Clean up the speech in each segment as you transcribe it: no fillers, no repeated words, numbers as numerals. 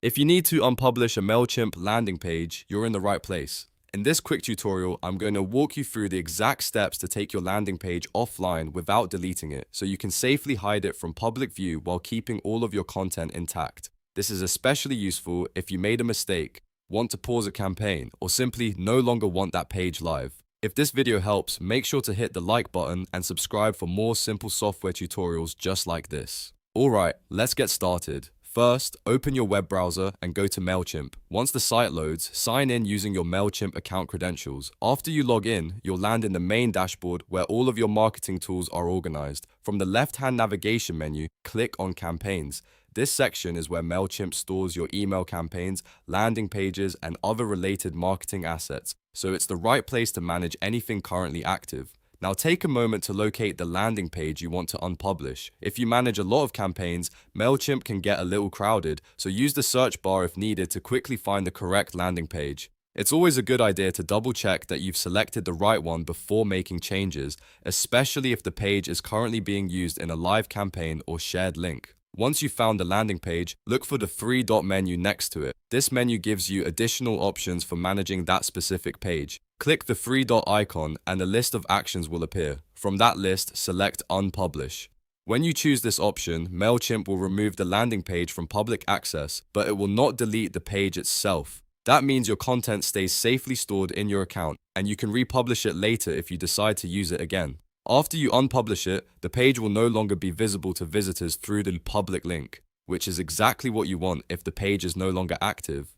If you need to unpublish a Mailchimp landing page, you're in the right place. In this quick tutorial, I'm going to walk you through the exact steps to take your landing page offline without deleting it, so you can safely hide it from public view while keeping all of your content intact. This is especially useful if you made a mistake, want to pause a campaign, or simply no longer want that page live. If this video helps, make sure to hit the like button and subscribe for more simple software tutorials just like this. Alright, let's get started. First, open your web browser and go to Mailchimp. Once the site loads, sign in using your Mailchimp account credentials. After you log in, you'll land in the main dashboard where all of your marketing tools are organized. From the left-hand navigation menu, click on Campaigns. This section is where Mailchimp stores your email campaigns, landing pages, and other related marketing assets, so it's the right place to manage anything currently active. Now take a moment to locate the landing page you want to unpublish. If you manage a lot of campaigns, Mailchimp can get a little crowded, so use the search bar if needed to quickly find the correct landing page. It's always a good idea to double check that you've selected the right one before making changes, especially if the page is currently being used in a live campaign or shared link. Once you've found the landing page, look for the three-dot menu next to it. This menu gives you additional options for managing that specific page. Click the three-dot icon and a list of actions will appear. From that list, select Unpublish. When you choose this option, Mailchimp will remove the landing page from public access, but it will not delete the page itself. That means your content stays safely stored in your account, and you can republish it later if you decide to use it again. After you unpublish it, the page will no longer be visible to visitors through the public link, which is exactly what you want if the page is no longer active.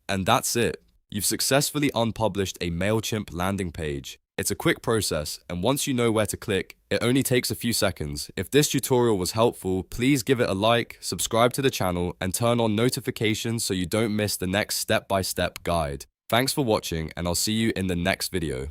And that's it. You've successfully unpublished a Mailchimp landing page. It's a quick process, and once you know where to click, it only takes a few seconds. If this tutorial was helpful, please give it a like, subscribe to the channel, and turn on notifications so you don't miss the next step-by-step guide. Thanks for watching, and I'll see you in the next video.